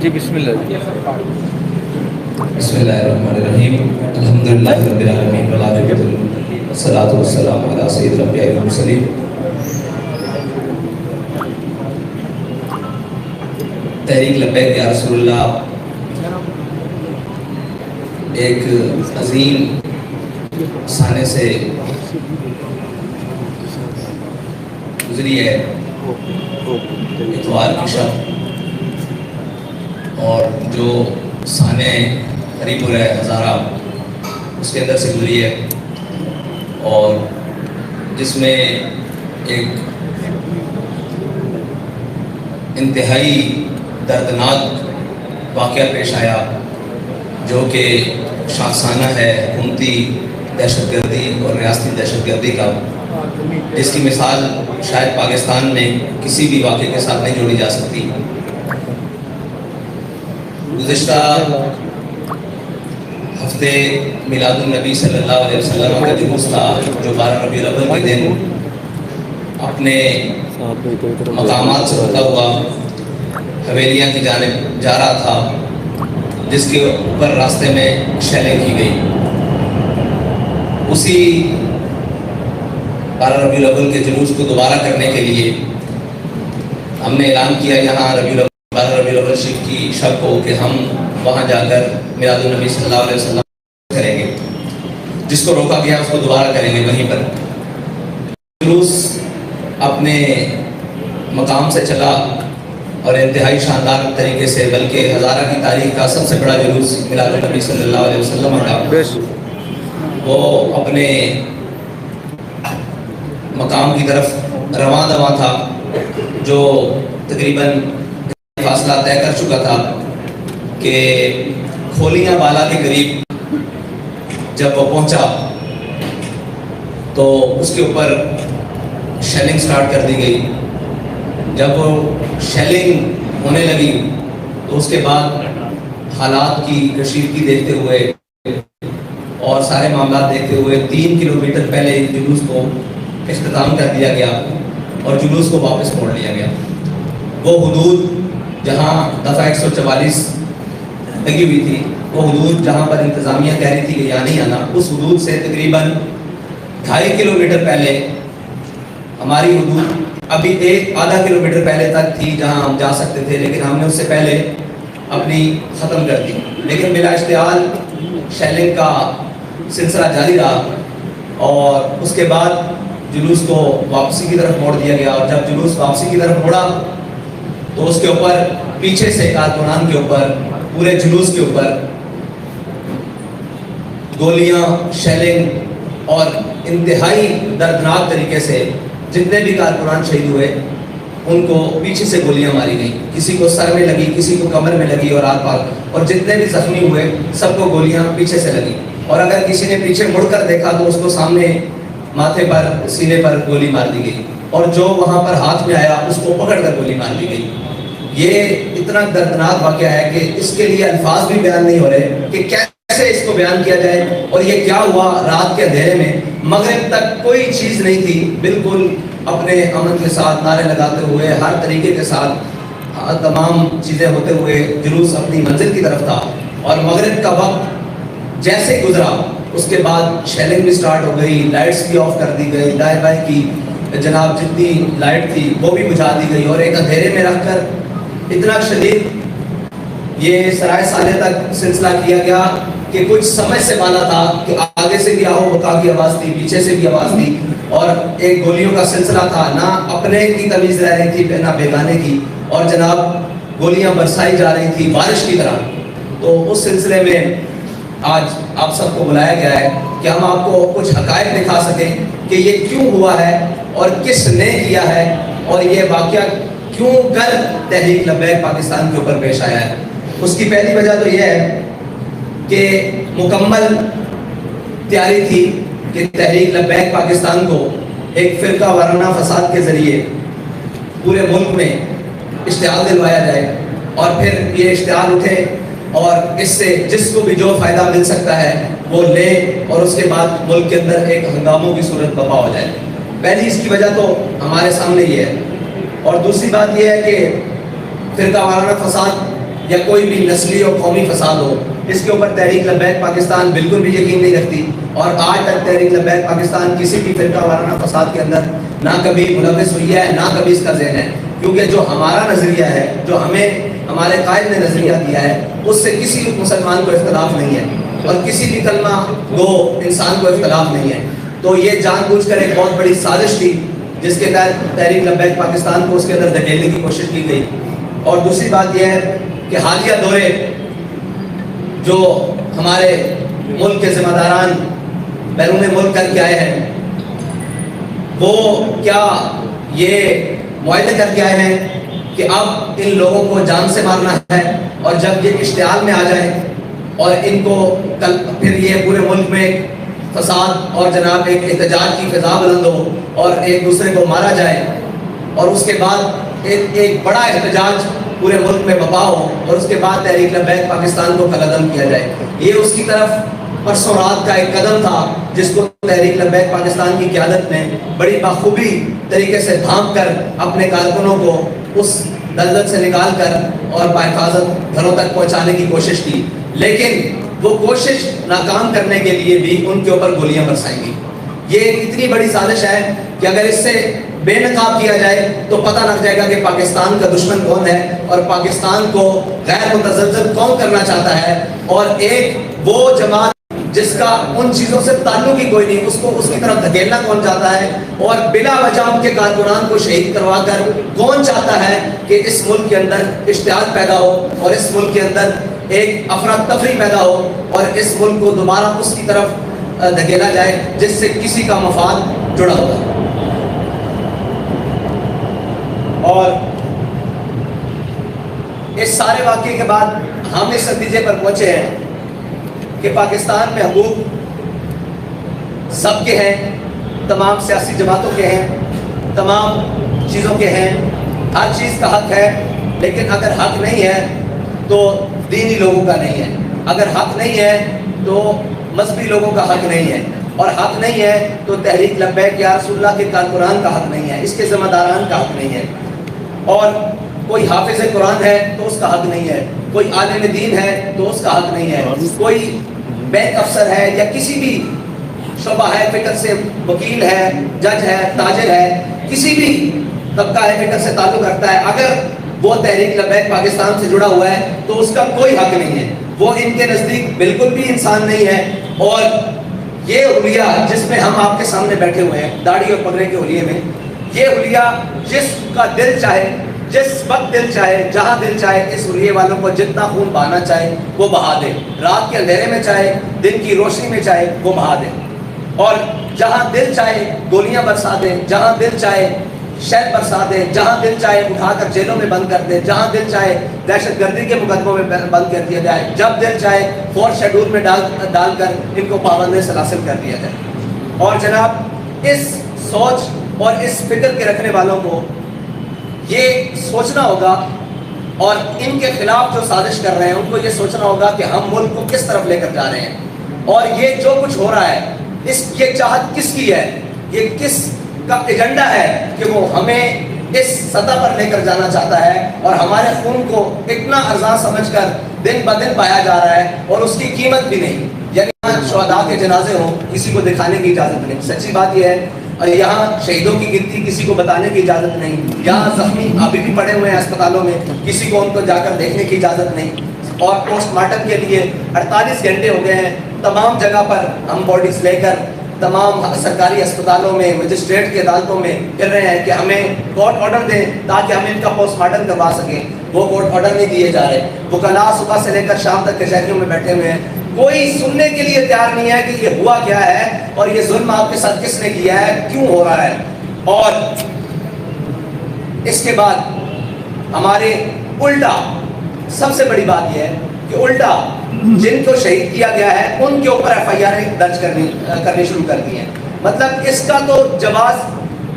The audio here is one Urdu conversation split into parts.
جی بسم اللہ. بسم اللہ الرحمن الرحیم. الحمدللہ رب العالمین والعاقبۃ للمتقین والصلاۃ والسلام علی سید الانبیاء والمرسلین. تحریک لبیک یا رسول اللہ ایک عظیم سانے سے گزری ہے اتوار کی شب، اور جو سانے قریب ہزارہ اس کے اندر سے گزری ہے، اور جس میں ایک انتہائی دردناک واقعہ پیش آیا جو کہ شاخسانہ ہے حکومتی دہشت گردی اور ریاستی دہشت گردی کا، جس کی مثال شاید پاکستان میں کسی بھی واقعے کے ساتھ نہیں جوڑی جا سکتی. گزشتہ ہفتے میلاد النبی صلی اللہ علیہ وسلم کا جلوس تھا جو 12 ربیع الاول کے دن اپنے مقامات سے ہوتا ہوا حویلیاں کی جانب جا رہا تھا، جس کے اوپر راستے میں شیلنگ کی گئی. اسی 12 ربیع الاول کے جلوس کو دوبارہ کرنے کے لیے ہم نے اعلان کیا یہاں 12 ربیع الاول شریف کی شب کو کہ ہم وہاں جا کر میلاد النبی صلی اللہ علیہ وسلم کریں گے. جس کو روکا گیا اس کو دوبارہ کریں گے وہیں پر. جلوس اپنے مقام سے چلا اور انتہائی شاندار طریقے سے، بلکہ ہزارہ کی تاریخ کا سب سے بڑا جلوس میلاد النبی صلی اللہ علیہ وسلم کا، وہ اپنے مقام کی طرف رواں دواں تھا، جو تقریباً فاصلہ طے کر چکا تھا کہ کھولیاں بالا کے قریب جب وہ پہنچا تو اس کے اوپر شیلنگ سٹارٹ کر دی گئی. جب وہ شیلنگ ہونے لگی تو اس کے بعد حالات کی کشیدگی دیکھتے ہوئے اور سارے معاملات دیکھتے ہوئے 3 کلومیٹر پہلے جلوس کو اختتام کر دیا گیا اور جلوس کو واپس موڑ لیا گیا. وہ حدود جہاں دفعہ 144 لگی ہوئی تھی، وہ حدود جہاں پر انتظامیہ کہہ رہی تھی کہ یہاں نہیں آنا، اس حدود سے تقریباً 2.5 کلومیٹر پہلے ہماری حدود ابھی آدھا کلومیٹر پہلے تک تھی جہاں ہم جا سکتے تھے، لیکن ہم نے اس سے پہلے اپنی ختم کر دی. لیکن بلا اشتعال شیلنگ کا سلسلہ جاری رہا اور اس کے بعد جلوس کو واپسی کی طرف موڑ دیا گیا. اور جب جلوس واپسی کی طرف موڑا تو اس کے اوپر پیچھے سے کارکنان کے اوپر، پورے جلوس کے اوپر گولیاں، شیلنگ اور انتہائی دردناک طریقے سے جتنے بھی کارکنان شہید ہوئے ان کو پیچھے سے گولیاں ماری گئیں. کسی کو سر میں لگی، کسی کو کمر میں لگی اور آس پاس، اور جتنے بھی زخمی ہوئے سب کو گولیاں پیچھے سے لگی. اور اگر کسی نے پیچھے مڑ کر دیکھا تو اس کو سامنے ماتھے پر، سینے پر گولی مار دی گئی، اور جو وہاں پر ہاتھ میں آیا اس کو پکڑ کر گولی مار دی گئی. یہ اتنا دردناک واقعہ ہے کہ اس کے لیے الفاظ بھی بیان نہیں ہو رہے کہ کیسے اس کو بیان کیا جائے. اور یہ کیا ہوا رات کے اندھیرے میں، مغرب تک کوئی چیز نہیں تھی، بالکل اپنے امن کے ساتھ نعرے لگاتے ہوئے ہر طریقے کے ساتھ تمام چیزیں ہوتے ہوئے جلوس اپنی منزل کی طرف تھا. اور مغرب کا وقت جیسے گزرا اس کے بعد شیلنگ بھی سٹارٹ ہو گئی، لائٹس بھی آف کر دی گئی، دائیں بائیں کی جناب جتنی لائٹ تھی وہ بھی بجھا دی گئی، اور ایک اندھیرے میں رکھ کر اتنا شدید یہ سرائے سالے تک سلسلہ کیا گیا کہ کچھ سمجھ سے بالا تھا کہ آگے سے بھی آہو بکا کی آواز تھی، پیچھے سے بھی آواز تھی، اور ایک گولیوں کا سلسلہ تھا. نہ اپنے کی تمیز رہ رہی تھی نہ بیگانے کی، اور جناب گولیاں برسائی جا رہی تھی بارش کی طرح. تو اس سلسلے میں آج آپ سب کو بلایا گیا ہے کہ ہم آپ کو کچھ حقائق دکھا سکیں کہ یہ کیوں ہوا ہے اور کس نے کیا ہے، اور یہ واقعہ کیوں کر تحریک لبیک پاکستان کے اوپر پیش آیا ہے. اس کی پہلی وجہ تو یہ ہے کہ مکمل تیاری تھی کہ تحریک لبیک پاکستان کو ایک فرقہ وارانہ فساد کے ذریعے پورے ملک میں اشتعال دلوایا جائے، اور پھر یہ اشتعال اٹھے اور اس سے جس کو بھی جو فائدہ مل سکتا ہے وہ لے، اور اس کے بعد ملک کے اندر ایک ہنگاموں کی صورت برپا ہو جائے. پہلی اس کی وجہ تو ہمارے سامنے یہ ہے. اور دوسری بات یہ ہے کہ فرقہ وارانہ فساد یا کوئی بھی نسلی اور قومی فساد ہو، اس کے اوپر تحریک لبیک پاکستان بالکل بھی یقین نہیں رکھتی، اور آج تک تحریک لبیک پاکستان کسی بھی فرقہ وارانہ فساد کے اندر نہ کبھی ملوث ہوئی ہے، نہ کبھی اس کا ذہن ہے، کیونکہ جو ہمارا نظریہ ہے، جو ہمیں ہمارے قائد نے نظریہ دیا ہے، اس سے کسی مسلمان کو اختلاف نہیں ہے، اور کسی بھی کلمہ گو انسان کو اختلاف نہیں ہے۔ تو یہ جان بوجھ کر ایک بہت بڑی سازش تھی جس کے تحت تحریک لبیک پاکستان کو اس کے اندر دھکیلنے کی کوشش کی گئی۔ اور دوسری بات یہ ہے کہ حالیہ دورے جو ہمارے ملک کے ذمہ داران بیرون ملک کر کے آئے ہیں، وہ کیا یہ معاہدے کر کے آئے ہیں کہ اب ان لوگوں کو جان سے مارنا ہے، اور جب یہ اشتعال میں آ جائیں اور ان کو کل پھر یہ پورے ملک میں فساد اور جناب ایک احتجاج کی فضا بلند ہو اور ایک دوسرے کو مارا جائے، اور اس کے بعد ایک بڑا احتجاج پورے ملک میں بپا ہو، اور اس کے بعد تحریک لبیک پاکستان کو قلعدم کیا جائے۔ یہ اس کی طرف پرسوں رات کا ایک قدم تھا جس کو تحریک لبیک پاکستان کی قیادت نے بڑی بخوبی طریقے سے دھانپ کر اپنے کارکنوں کو اس دلدل سے نکال کر اور بحفاظت گھروں تک پہنچانے کی کوشش کی، لیکن وہ کوشش ناکام کرنے کے لیے بھی ان کے اوپر گولیاں برسائیں گی۔ یہ اتنی بڑی سازش ہے کہ اگر اس سے بے نقاب کیا جائے تو پتہ لگ جائے گا کہ پاکستان کا دشمن کون ہے، اور پاکستان کو غیر متزلزل کون کرنا چاہتا ہے، اور ایک وہ جماعت جس کا ان چیزوں سے تعلق ہی کوئی نہیں، اس کو اس کی طرف دھکیلنا کون چاہتا ہے، اور بلا وجہ ان کے کارکنان کو شہید کروا کر کون چاہتا ہے کہ اس ملک کے اندر اشتعال پیدا ہو، اور اس ملک کے اندر ایک افراتفری پیدا ہو، اور اس ملک کو دوبارہ اس کی طرف دھکیلا جائے جس سے کسی کا مفاد جڑا ہوا ہے۔ اور اس سارے واقعے کے بعد ہم اس نتیجے پر پہنچے ہیں کہ پاکستان میں حقوق سب کے ہیں، تمام سیاسی جماعتوں کے ہیں، تمام چیزوں کے ہیں، ہر چیز کا حق ہے، لیکن اگر حق نہیں ہے تو دینی لوگوں کا نہیں ہے، اگر حق نہیں ہے تو مذہبی لوگوں کا حق نہیں ہے، اور حق نہیں ہے تو تحریک لبیک یا رسول اللہ کے کارکنان کا حق نہیں ہے، اس کے ذمہ داران کا حق نہیں ہے، اور کوئی حافظ قرآن ہے تو اس کا حق نہیں ہے، کوئی عالم دین ہے تو اس کا حق نہیں ہے، کوئی بینک افسر ہے یا کسی بھی شعبہ ہے فکر سے وکیل ہے، جج ہے، تاجر ہے، کسی بھی طبقہ ہے فکر سے تعلق رکھتا ہے، اگر وہ تحریک لبیک پاکستان سے جڑا ہوا ہے تو اس کا کوئی حق نہیں ہے، وہ ان کے نزدیک بالکل بھی انسان نہیں ہے۔ اور یہ حلیہ جس میں ہم آپ کے سامنے بیٹھے ہوئے ہیں، داڑھی اور پگڑے کے حلیے میں، یہ حلیہ جس کا دل چاہے، جس وقت دل چاہے، جہاں دل چاہے، اس حلیے والوں کو جتنا خون بہانا چاہے وہ بہا دے، رات کے اندھیرے میں چاہے، دن کی روشنی میں چاہے وہ بہا دے، اور جہاں دل چاہے گولیاں برسا دے، جہاں دل چاہے شہد برسا دے، جہاں دل چاہے اٹھا کر جیلوں میں بند کر دے، جہاں دل چاہے دہشت گردی کے مقدموں میں بند کر دیا جائے، جب دل چاہے فورتھ شیڈول میں ڈال کر ان کو پابند سلاسل کر دیا جائے۔ اور جناب اس سوچ اور اس فکر کے رکھنے والوں کو یہ سوچنا ہوگا، اور ان کے خلاف جو سازش کر رہے ہیں ان کو یہ سوچنا ہوگا کہ ہم ملک کو کس طرف لے کر جا رہے ہیں، اور یہ جو کچھ ہو رہا ہے یہ چاہت کس کی ہے، یہ کس کا ایجنڈا ہے کہ وہ ہمیں اس سطح پر لے کر جانا چاہتا ہے، اور ہمارے خون کو اتنا ارزاں سمجھ کر دن بدن پایا جا رہا ہے، اور اس کی قیمت بھی نہیں، یعنی شہداء کے جنازے ہوں کسی کو دکھانے کی اجازت نہیں، سچی بات یہ ہے، اور یہاں شہیدوں کی گنتی کسی کو بتانے کی اجازت نہیں، یہاں زخمی ابھی بھی پڑے ہوئے ہیں اسپتالوں میں، کسی کو ان کو جا کر دیکھنے کی اجازت نہیں، اور پوسٹ مارٹم کے لیے 48 گھنٹے ہو گئے ہیں، تمام جگہ پر ہم باڈیز لے کر تمام سرکاری اسپتالوں میں، مجسٹریٹ کی عدالتوں میں پھر رہے ہیں کہ ہمیں کورٹ آرڈر دیں تاکہ ہم ان کا پوسٹ مارٹم کروا سکیں، وہ کورٹ آرڈر نہیں دیے جا رہے، وکلاء صبح سے لے کر شام تک کچہریوں میں بیٹھے ہوئے ہیں، کوئی سننے کے لیے تیار نہیں ہے کہ یہ ہوا کیا ہے، اور یہ ظلم آپ کے ساتھ کس نے کیا ہے، کیوں ہو رہا ہے۔ اور اس کے بعد ہمارے الٹا سب سے بڑی بات یہ ہے کہ الٹا جن کو شہید کیا گیا ہے ان کے اوپر ایف آئی آر درج کرنی شروع کر دی ہیں۔ مطلب اس کا تو جواز،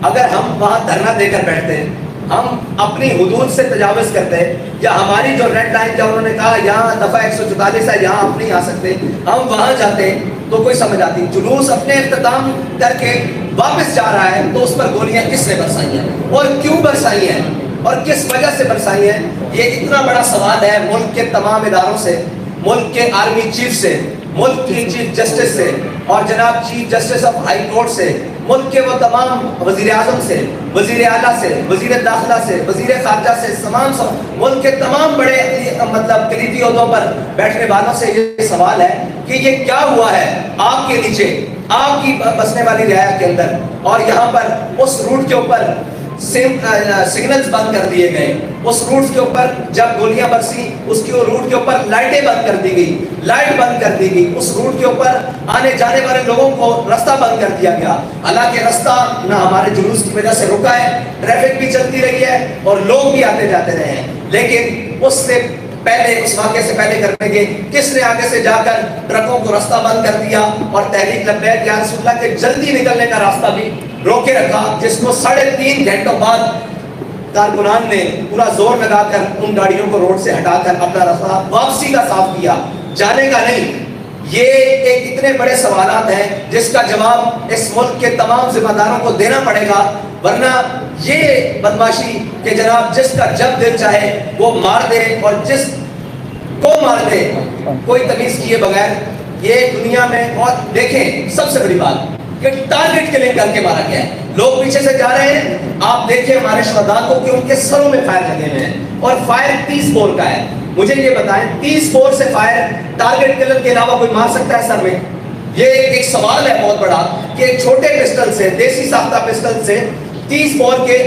اگر ہم وہاں دھرنا دے کر بیٹھتے، ہم اپنی حدود سے تجاوز کرتے، یا ہماری جو ریڈ لائن جب انہوں نے کہا یہاں دفعہ 144 ہے یہاں آپ نہیں آ سکتے، ہم وہاں جاتے تو کوئی سمجھ آتی، جلوس اپنے اختتام کر کے واپس جا رہا ہے تو اس پر گولیاں کس نے برسائی ہیں اور کیوں برسائی ہیں، اور کس وجہ سے برسائی ہیں؟ یہ اتنا بڑا سوال ہے ملک کے تمام اداروں سے، ملک کے آرمی چیف سے، ملک کی چیف جسٹس سے، اور جناب chief justice of high court سے، ملک کے وہ تمام وزیر اعظم سے، وزیر اعلیٰ سے، وزیر داخلہ سے، وزیر خارجہ سے، ملک کے تمام بڑے مطلب کلیدی عہدوں پر بیٹھنے والوں سے یہ سوال ہے کہ یہ کیا ہوا ہے آپ کے نیچے، آپ کی بسنے والی رعایا کے اندر، اور یہاں پر اس روٹ کے اوپر سگنلز بند کر دیے گئے، اس روٹ کے اوپر جب گولیاں برسی اس کے روٹ کے اوپر لائٹیں بند کر دی گئی، لائٹ بند کر دی گئی، اس روٹ کے اوپر آنے جانے والے لوگوں کو رستہ بند کر دیا گیا۔ حالانکہ رستہ نہ ہمارے جلوس کی وجہ سے رکا ہے، ٹریفک بھی چلتی رہی ہے اور لوگ بھی آتے جاتے رہے ہیں، لیکن اس سے پہلے، اس واقعے سے پہلے کرنے کے کس نے آگے سے جا کر ٹرکوں کو راستہ بند کر دیا اور تحریک لبیک یا رسول اللہ کے جلدی نکلنے کا راستہ بھی روکے رکھا، جس کو 3.5 گھنٹوں بعد کارکنان نے پورا زور لگا کر ان گاڑیوں کو روڈ سے ہٹا کر اپنا راستہ واپسی کا صاف کیا، جانے کا نہیں۔ یہ ایک اتنے بڑے سوالات ہیں جس کا جواب اس ملک کے تمام ذمہ داروں کو دینا پڑے گا، ورنہ یہ بدماشی کہ جناب جس کا جب دل چاہے وہ مار دے اور جس کو مار دے کوئی تمیز کیے بغیر، یہ دنیا میں۔ اور دیکھیں سب سے بڑی بات کہ ٹارگٹ کلنگ کر کے مارا گیا ہے، لوگ پیچھے سے جا رہے ہیں، آپ دیکھیں ہمارے شہداء کو کہ ان کے سروں میں فائر لگے ہوئے ہیں، اور فائر 30 بور کا ہے۔ مجھے یہ بتائیں 30 بور سے فائر ٹارگٹ کلر کے علاوہ کوئی مار سکتا ہے سر میں؟ یہ ایک سوال ہے بہت بڑا کہ ایک چھوٹے پسٹل سے، دیسی ساختہ پسٹل سے 30 بور کے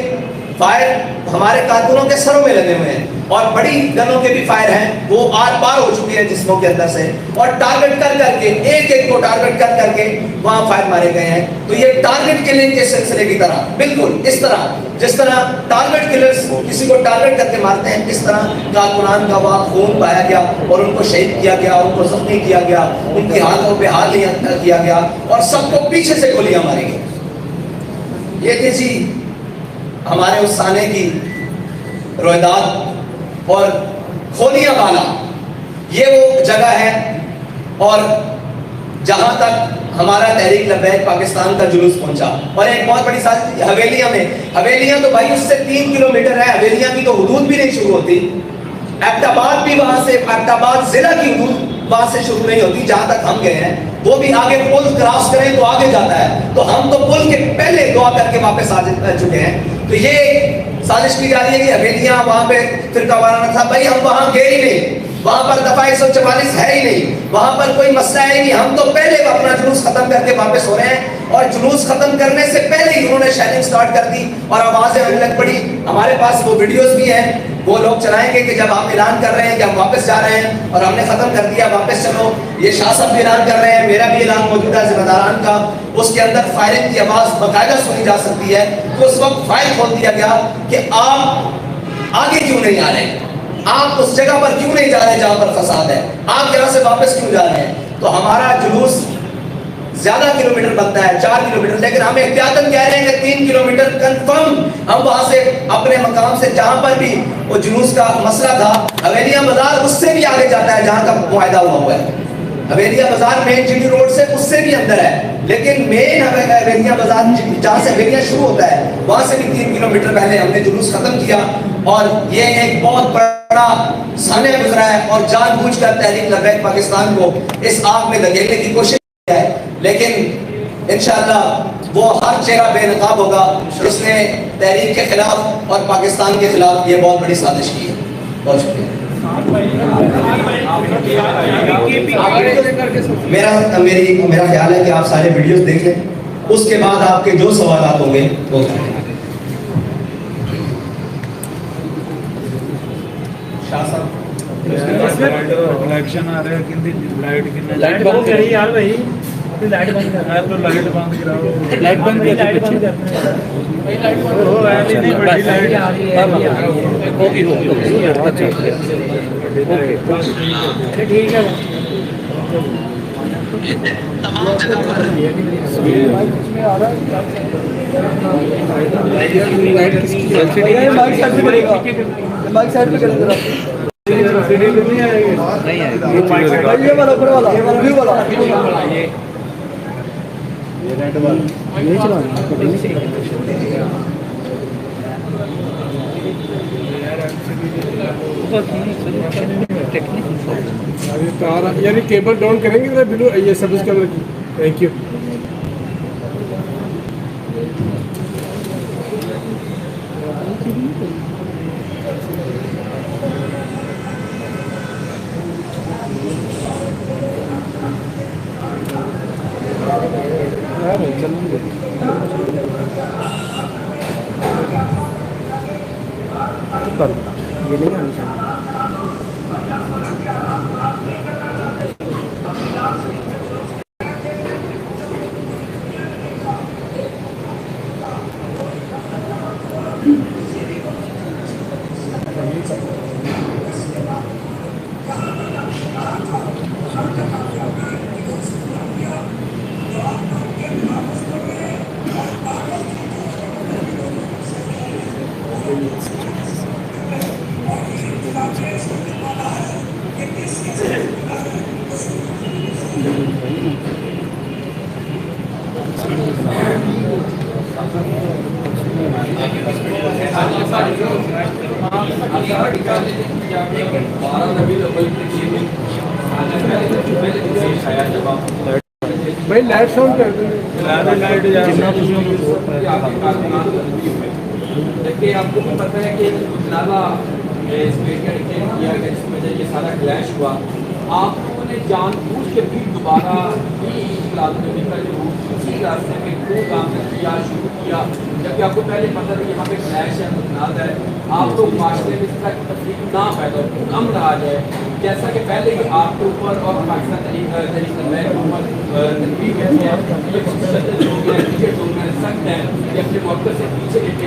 فائر ہمارے کارکنوں کے سروں میں لگے ہوئے ہیں، اور بڑی گنوں کے بھی فائر ہیں، وہ آر پار ہو چکی ہیں جسموں کے اندر سے، اور ٹارگٹ کر کر کے ایک ایک کو ٹارگٹ کر کر کے وہاں فائر مارے گئے ہیں۔ تو یہ ٹارگٹ کلنگ کے سلسلے کی طرح، بالکل اس طرح جس طرح ٹارگٹ کلرز کسی کو ٹارگٹ کر کے مارتے ہیں، اس طرح کارکنان کا وہاں خون پایا گیا اور ان کو شہید کیا گیا، ان کو زخمی کیا گیا، ان کے ہاتھوں پہ ہاتھ کیا گیا، اور سب کو پیچھے سے گولیاں ماری گئی۔ یہ تھی جی ہمارے اس سانے کی رویداد، اور کھولیاں والا یہ وہ جگہ ہے، اور جہاں تک ہمارا تحریک لبیک پاکستان کا جلوس پہنچا، اور ایک بہت بڑی سازش حویلیاں میں، حویلیاں تو بھائی اس سے 3 کلومیٹر ہے، حویلیاں کی تو حدود بھی نہیں شروع ہوتی، ایبٹ آباد بھی وہاں سے، ایبٹ آباد ضلع کی حدود وہاں سے شروع نہیں ہوتی، جہاں تک ہم گئے ہیں وہ بھی آگے پل کراس کریں تو آگے جاتا ہے، تو ہم تو پل کے پہلے دعا کر کے واپس آ چکے ہیں۔ تو یہ سازش کی جا رہی ہے کہ حویلیاں وہاں پہ فرقہ وارانہ تھا، بھائی ہم وہاں گئے ہی نہیں، وہاں پر دفعہ 144 ہے ہی نہیں، وہاں پر کوئی مسئلہ ہے ہی نہیں، ہم تو پہلے اپنا جلوس ختم کر کے واپس ہو رہے ہیں، اور جلوس ختم کرنے سے پہلے ہی انہوں نے شیلنگ سٹارٹ کر دی اور آوازیں آنے لگ پڑی۔ ہمارے پاس وہ ویڈیوز بھی ہیں، وہ لوگ چلائیں گے کہ جب آپ اعلان کر رہے ہیں کہ ہم واپس جا رہے ہیں اور ہم نے ختم کر دیا واپس چلو، یہ شاہ صاحب بھی اعلان کر رہے ہیں، میرا بھی اعلان موجود ہے ذمہ داران کا، اس کے اندر فائرنگ کی آواز باقاعدہ سنی جا سکتی ہے، تو اس وقت فائر کھول دیا گیا کہ آپ آگے کیوں نہیں آ رہے، آپ اس جگہ پر کیوں نہیں جا رہے جہاں پر فساد ہے، آپ یہاں سے واپس کیوں جا رہے ہیں؟ تو ہمارا جلوس زیادہ کلومیٹر بنتا ہے، 4 کلومیٹر، لیکن ہم احتیاطاً کہہ رہے ہیں کہ 3 کلومیٹر کنفرم ہم وہاں سے اپنے مقام سے جہاں پر بھی وہ جلوس کا مسئلہ تھا، حویلیاں بازار اس سے بھی آگے جاتا ہے جہاں کا معاہدہ ہوا ہے، حویلیاں بازار مین جی ٹی روڈ سے اس سے بھی اندر ہے، لیکن مین حویلیاں بازار جہاں سے حویلیاں شروع ہوتا ہے وہاں سے بھی 3 کلومیٹر پہلے ہم نے جلوس ختم کیا، اور یہ ایک بہت بڑا سانحہ گزرا ہے، اور جان بوجھ کر تحریک لبیک پاکستان کو اس آگ میں دھکیلنے کی کوشش ہے، لیکن انشاءاللہ وہ ہر چہرہ بے نقاب ہوگا جس نے تحریک کے خلاف اور پاکستان کے خلاف یہ بہت بڑی سازش کی ہے۔ بہت شکریہ۔ میرا خیال ہے کہ آپ سارے ویڈیوز دیکھ لیں، اس کے بعد آپ کے جو سوالات ہوں گے وہ کریں۔ شاہ صاحب الیکشن آ رہا ہے کہ لائٹ بند کری یار بھائی، لائٹ بند کرنا تو لائٹ بند کراؤ، لائٹ بند کر کے پیچھے وہ ایسی نہیں بڑی لائٹ آ رہی ہے، ٹھیک ہے نہیں یعنی کیبل ڈاؤن کریں گے بلو یہ سروس کیمرہ کی. Thank you. یہ نہیں آنی چاہیے. بھائی لائٹ ساؤنڈ کر دیں. دیکھیے آپ کو پتہ ہے کہ جنازہ کیا گیا جس میں یہ سارا کلیش ہوا. آپ لوگوں نے جان بوجھ کے بھی دوبارہ اسی راستے میں کیوں کام کیا شروع کیا جبکہ آپ کو پہلے پتہ تھا کہ یہاں پہ کلیش ہے متنازع ہے. آپ لوگ معاشرے میں اس طرح کی تفریق نہ پیدا ہو کم رہا جائے جیسا کہ پہلے ہی آپ کے اوپر اور پاکستان تحریک کے اوپر تنقید کہتے ہیں یہ مشدد لوگ ہیں ٹکٹ لوگ ہیں سخت ہیں یہ اپنے موقع سے پیچھے لیتے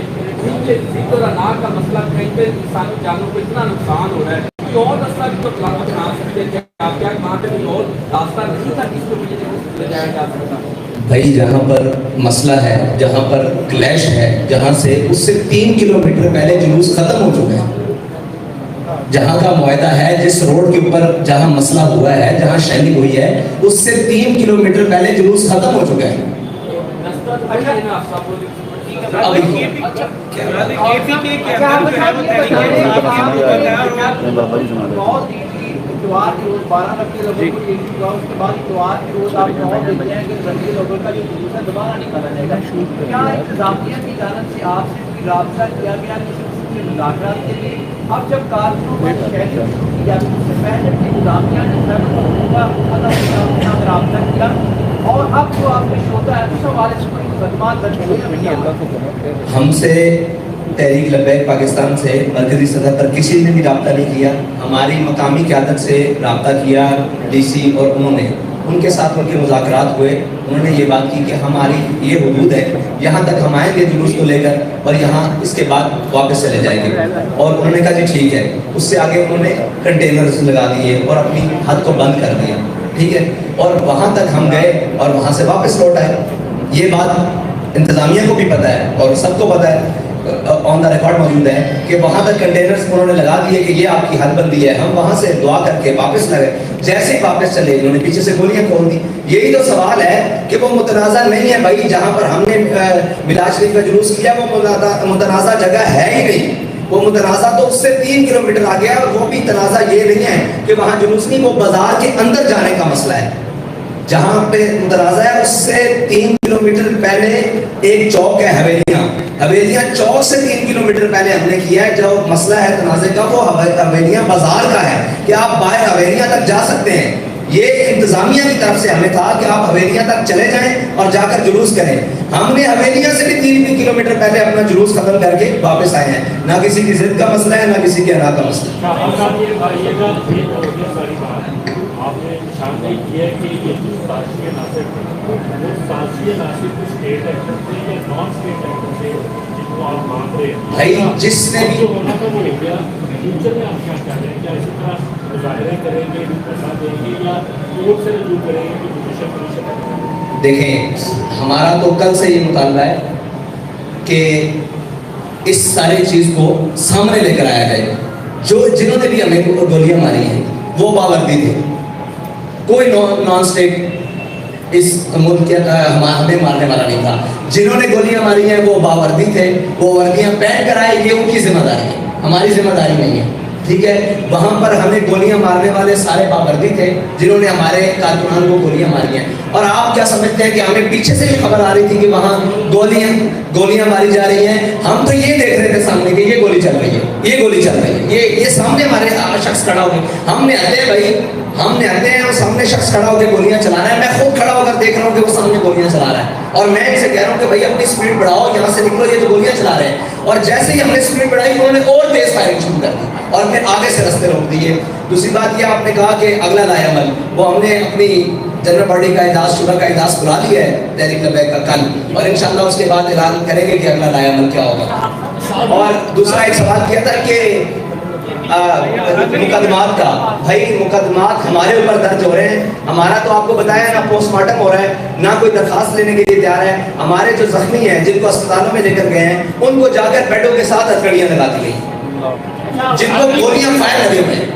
ذکر اور انار کا مسئلہ کہیں پہ انسانی جانوں کو اتنا نقصان ہو رہا ہے کہ اور راستہ بھی تو بنا سکتے ہیں. آپ کیا وہاں پہ کوئی اور راستہ نہیں تھا جس کو لے جایا جا سکتا. بھائی جہاں پر مسئلہ ہے جہاں پر کلیش ہے جہاں سے اس سے 3 کلومیٹر پہلے جلوس ختم ہو چکا ہے. جہاں کا معاہدہ ہے جس روڈ کے اوپر جہاں مسئلہ ہوا ہے جہاں شیلنگ ہوئی ہے اس سے 3 کلومیٹر پہلے جلوس ختم ہو چکا ہے. اتوار کے روز 12 رکھتے لوگوں کو یہ چیز اس کے بعد اتوار کے روز آپ 9 بجے بجائیں کہ رنگی لوگوں کا جو جلوس ہے دوبارہ نکالا جائے گا. کیا انتظامیہ کی جانب سے آپ سے کوئی رابطہ کیا گیا کسی قسم کے مذاکرات کے لیے؟ اب جب کارکنوں پر شہری شروع کی جاتی ہے اس سے پہلے انتظامیہ نے رابطہ کیا اور اب جو آپ نے ہوتا ہے اس حوالے سے کوئی مقدمات درج ہوئے؟ ہم سے تحریک لبیک پاکستان سے مرکزی سطح پر کسی نے بھی رابطہ نہیں کیا. ہماری مقامی قیادت سے رابطہ کیا ڈی سی اور انہوں نے ان کے ساتھ ان کے مذاکرات ہوئے. انہوں نے یہ بات کی کہ ہماری یہ حدود ہے یہاں تک ہم آئیں گے جلوس کو لے کر اور یہاں اس کے بعد واپس چلے جائیں گے. اور انہوں نے کہا جی ٹھیک ہے. اس سے آگے انہوں نے کنٹینرز لگا دیے اور اپنی حد کو بند کر دیا. ٹھیک ہے. اور وہاں تک ہم گئے اور وہاں سے واپس لوٹ آئے. یہ بات انتظامیہ کو بھی پتہ ہے اور سب کو پتہ ہے آن دا ریکارڈ موجود ہے کہ وہاں تک کنٹینرز انہوں نے لگا دیے کہ یہ آپ کی حد بندی ہے. ہم وہاں سے دعا کر کے واپس لگے. جیسے ہی واپس چلے انہوں نے پیچھے سے گولیاں کھول دی. یہی تو سوال ہے کہ وہ متنازع نہیں ہے بھائی. جہاں پر ہم نے میلاد شریف کا جلوس کیا وہ متنازع جگہ ہے ہی نہیں. وہ متنازع تو اس سے 3 کلومیٹر آ گیا اور وہ بھی تنازع یہ نہیں ہے کہ وہاں جلوس نہیں, وہ بازار کے اندر جانے کا مسئلہ ہے. جہاں پہ متنازع ہے اس سے 3 کلومیٹر پہلے ایک چوک ہے حویلیاں چوک سے 3 کلومیٹر پہلے ہم نے کیا ہے. جو مسئلہ ہے تنازع کا وہ حویلیاں بازار کا ہے کہ آپ باہر حویلیاں تک جا سکتے ہیں. یہ انتظامیہ کی طرف سے ہمیں کہا کہ آپ حویلیاں تک چلے جائیں اور جا کر جلوس کریں. ہم نے حویلیاں سے بھی 3 کلومیٹر پہلے اپنا جلوس ختم کر کے واپس آئے ہیں. نہ کسی کی ضد کا مسئلہ ہے نہ کسی کے انا کا مسئلہ. آپ نے شامل کیا ہے کہ یہ جو سازشی عناصر وہ سازشی عناصر کو اسٹیٹ ایکٹر سے یا نان اسٹیٹ ایکٹر سے جن کو آپ مان رہے ہیں بھائی جس نے جو ہونا تھا وہ ہو گیا. فیوچر میں آپ کیا چاہ رہے ہیں؟ کیا اسی طرح مظاہرے کریں گے ان کو ساتھ دیں گے یا کورٹ سے رجوع کریں گے کہ پوزیشن؟ دیکھیں ہمارا تو کل سے یہ مطالبہ ہے کہ اس ساری چیز کو سامنے لے کر آیا جائے. جنہوں نے بھی ہمیں گولیاں ماری ہیں وہ باوردی تھے. کوئی نان اسٹیٹ اس ملک کے ہمیں مارنے والا نہیں تھا. جنہوں نے گولیاں ماری ہیں وہ باوردی تھے. وہ وردیاں پہن کر آئے یہ ان کی ذمہ داری ہے. ہماری ذمہ داری نہیں ہے، ٹھیک ہے. وہاں پر ہمیں گولیاں مارنے والے سارے پابندی تھے جنہوں نے ہمارے کارکنان کو گولیاں ماری ہیں. اور آپ کیا سمجھتے ہیں کہ ہمیں پیچھے سے یہ خبر آ رہی تھی کہ وہاں گولیاں ماری جا رہی ہیں؟ ہم تو یہ دیکھ رہے تھے سامنے کہ یہ گولی چل رہی ہے، یہ گولی چل رہی ہے، یہ سامنے ہمارے شخص کھڑا ہو گیا. ہم نے آتے بھائی، ہم نے آتے ہیں اور سامنے شخص کھڑا ہو کے گولیاں چلا رہا ہے. میں خود کھڑا ہو کر دیکھ رہا ہوں کہ وہ سامنے گولیاں چلا رہا ہے، اور میں ان سے کہہ رہا ہوں کہ بھائی اپنی اسپیڈ بڑھاؤ، یہاں سے نکلو، یہ تو گولیاں چلا رہے ہیں. اور جیسے ہی ہم نے اسپیڈ بڑھائی انہوں نے اور تیز فائرنگ شروع کر دی اور پھر آگے سے رستے روک دیے. دوسری بات یہ آپ نے کہا کہ اگلا لائے عمل، وہ ہم نے اپنی جنرل باڈی کا اجلاس، شورا کا اجلاس بلا لیا ہے تحریک لبیک کا کل، اور انشاءاللہ اس کے بعد اعلان کریں گے کہ اگلا لائے عمل کیا ہوگا. اور دوسرا ایک سوال کیا تھا کہ مقدمات کا، بھائی مقدمات ہمارے اوپر درج ہو رہے ہیں. ہمارا تو آپ کو بتایا نا پوسٹ مارٹم ہو رہا ہے، نہ کوئی درخواست لینے کے لیے تیار ہے. ہمارے جو زخمی ہیں جن کو اسپتالوں میں لے کر گئے ہیں ان کو جا کر بیڈوں کے ساتھ ہتھکڑیاں لگا دی گئی، جن کو گولیاں فائر لگے ہوئے ہیں.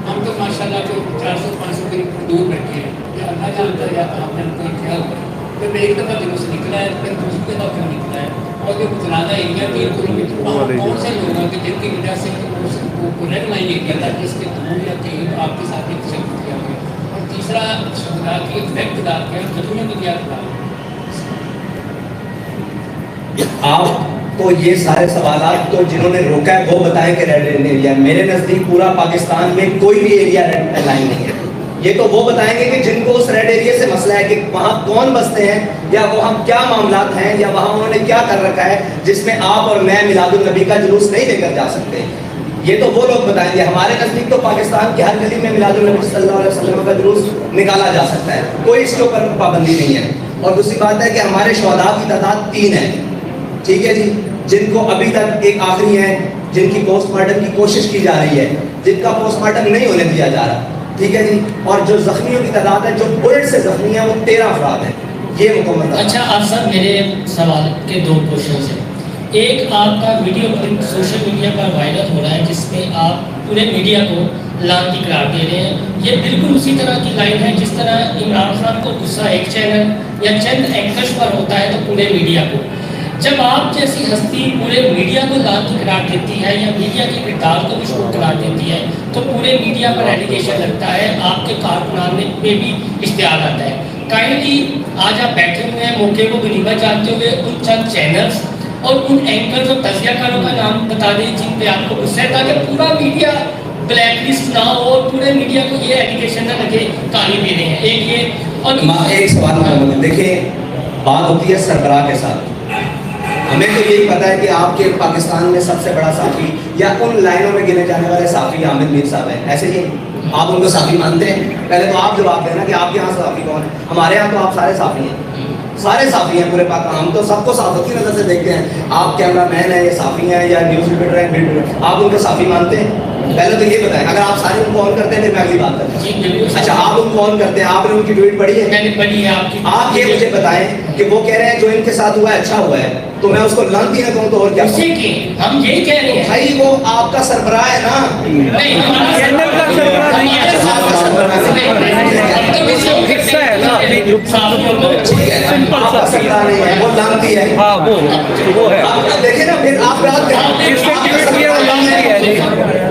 ہم تو ماشاء اللہ جو 400-500 کلو دور بیٹھے ہیں، یا اللہ جانتا ہے یا آپ نے کوئی کیا ہوا ہے. پھر میں ایک دفعہ دنوں سے نکلا ہے، پھر دوسری دفعہ نکلا ہے، اور جو گجرالا ایریا 3 کلومیٹر کون سے لوگ ہیں کہ جن کی وجہ سے وہ ریڈ لائن ایریا تھا جس کے 2 یا 3 آپ کے ساتھ ایک شخص کیا گیا. اور تیسرا شہدا کی افیکٹ ڈال کے زخمیوں کو کیا تھا. آپ تو یہ سارے سوالات تو جنہوں نے روکا ہے وہ بتائیں کہ ریڈ لائن ایریا. میرے نزدیک پورا پاکستان میں کوئی بھی ایریا ریڈ لائن نہیں ہے. یہ تو وہ بتائیں گے کہ جن کو اس ریڈ ایریا سے مسئلہ ہے کہ وہاں کون بستے ہیں یا وہاں کیا معاملات ہیں یا وہاں انہوں نے کیا کر رکھا ہے جس میں آپ اور میں میلاد النبی کا جلوس نہیں لے کر جا سکتے. یہ تو وہ لوگ بتائیں گے. ہمارے نزدیک تو پاکستان کی ہر گلی میں میلاد النبی صلی اللہ علیہ وسلم کا جلوس نکالا جا سکتا ہے، کوئی اس کے اوپر پابندی نہیں ہے. اور دوسری بات ہے کہ ہمارے شہداء کی تعداد 3 ہے، ٹھیک ہے جی، جن کو ابھی تک ایک آخری ہے جن کی پوسٹ مارٹم کی کوشش کی جا رہی ہے، جن کا پوسٹ مارٹم نہیں ہونے دیا جا رہا، ٹھیک ہے جی. اور جو زخمیوں کی تعداد ہے جو بلٹ سے زخمی ہیں وہ 13 افراد ہیں. یہ مکمل. اچھا آپ صاحب میرے سوال کے 2 کوشچنز ہیں. ایک آپ کا ویڈیو کلپ سوشل میڈیا پر وائرل ہو رہا ہے جس میں آپ پورے میڈیا کو لانتی قرار دے رہے ہیں. یہ بالکل اسی طرح کی لائن ہے جس طرح عمران خان کو غصہ ایک چینل یا چند اینکرز پر ہوتا ہے تو پورے میڈیا کو. جب آپ جیسی ہستی پورے میڈیا کو لانتی قرار دیتی ہے یا میڈیا کی کردار کو مشہور قرار دیتی ہے تو پورے میڈیا پر ایلیگیشن لگتا ہے، آپ کے کارکنان میں بھی اشتعال آتا ہے. کائنڈلی آج آپ بیٹھے ہوئے ہیں موقع کو غنیمت جانتے ہوئے ان چند چینلز اور ان اینکرز اور تجزیہ کاروں کا نام بتا دیں جن پہ آپ کو غصہ ہے تاکہ پورا میڈیا بلیک لسٹ نہ ہو اور پورے میڈیا کو یہ ایلیگیشن نہ لگے کہانی پہ رہے ہیں. ایک یہ اور ایک سوال دیکھیں، بات ہوتی ہے سربراہ کے ساتھ. ہمیں تو یہی پتا ہے کہ آپ کے پاکستان میں سب سے بڑا صحافی یا ان لائنوں میں گنے جانے والے صحافی عامر میر صاحب ہیں، ایسے ہی آپ ان کو صحافی مانتے ہیں؟ پہلے تو آپ جواب دینا کہ آپ کے یہاں صحافی کون ہے. ہمارے یہاں تو آپ سارے صحافی ہیں، سارے صحافی ہیں پورے پاک. ہم تو سب کو صحافت کی نظر سے دیکھتے ہیں. آپ کیمرہ مین ہیں یا صحافی ہیں یا نیوز رپورٹر ہیں، آپ ان کو صحافی مانتے ہیں؟ پہلے تو یہ بتائیں. اگر آپ سارے ان کو آن کرتے ہیں پھر میں اگلی بات کرتا ہوں. اچھا آپ ان کو آن کرتے ہیں، آپ نے ان کی ٹویٹ پڑھی ہے؟ میں نے پڑھی ہے. آپ یہ مجھے بتائیں کہ وہ کہہ رہے ہیں جو ان کے ساتھ ہوا ہے اچھا ہوا ہے تو میں اس کو لانتی نہ کہوں تو اور کیا؟ ہم یہی کہہ رہے ہیں بھائی وہ آپ کا سربراہ ہے نا. نہیں سربراہ نہیں ہے، وہ لانتی ہے. دیکھیں نا پھر آپ رات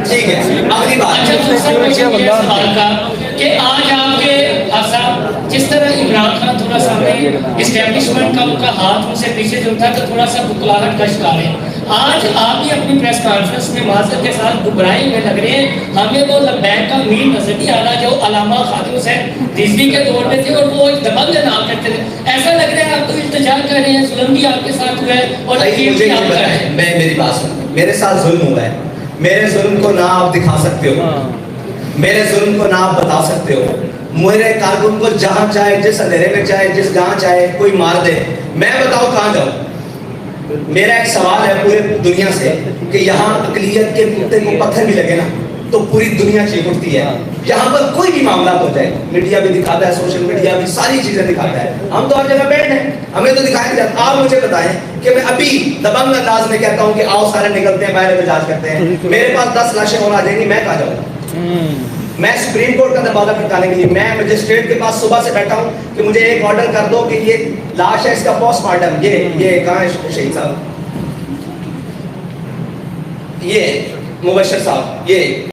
ٹھیک ہے. اگلی بات کہ آج آپ کے صاحب جس طرح عمران خان تھوڑا سا اسٹیبلشمنٹ کا ان کا ہاتھ ان سے پیچھے جو تھا تو تھوڑا سا بکلاہٹ کا شکار ہے. آج آپ بھی اپنی پریس کانفرنس میں معذرت کے ساتھ گھبراہے ہوئے لگ رہے ہیں. ہمیں وہ لبیک کا میر نظر نہیں آ رہا جو علامہ خادم حسین رضوی کے دور میں تھے اور وہ ایک دبنگ نام کرتے تھے. ایسا لگ رہا ہے آپ تو التجا کر رہے ہیں، ظلم بھی آپ کے ساتھ ہوا ہے اور میری بات سن، میرے ساتھ ظلم ہوا ہے. میرے ظلم کو نہ آپ دکھا سکتے ہو، میرے ظلم کو نہ آپ بتا سکتے ہو. میرے کارکن کو جہاں چاہے جس اندھیرے میں چاہے جس جہاں چاہے کوئی مار دے، میں بتاؤ کہاں جاؤں. میرا ایک سوال ہے پورے دنیا سے کہ یہاں اقلیت کے کتے کو پتھر بھی لگے نا تو پوری دنیا چیخ اٹھتی ہے. یہاں پر کوئی بھی معاملات ہو جائے میڈیا بھی دکھاتا ہے، سوشل میڈیا بھی ساری چیزیں دکھاتا ہے. ہم تو ہر جگہ بیٹھ ہیں، ہمیں تو دکھایا نہیں جاتا. آپ مجھے بتائیں کہ میں ابھی دبنگ انداز میں کہتا ہوں کہ آؤ سارے نکلتے ہیں باہر احتجاج کرتے ہیں، میرے پاس 10 لاشیں اور آ جائیں گی، میں کہاں جاؤں گا؟ میں سپریم کورٹ کا دروازہ کھٹکانے کے لیے میں مجسٹریٹ کے پاس صبح سے بیٹھا ہوں کہ مجھے ایک آرڈر کر دو کہ یہ لاش ہے اس کا پوسٹ مارٹم، یہ کہاں ہے شہید صاحب، یہ مبشر صاحب، یہ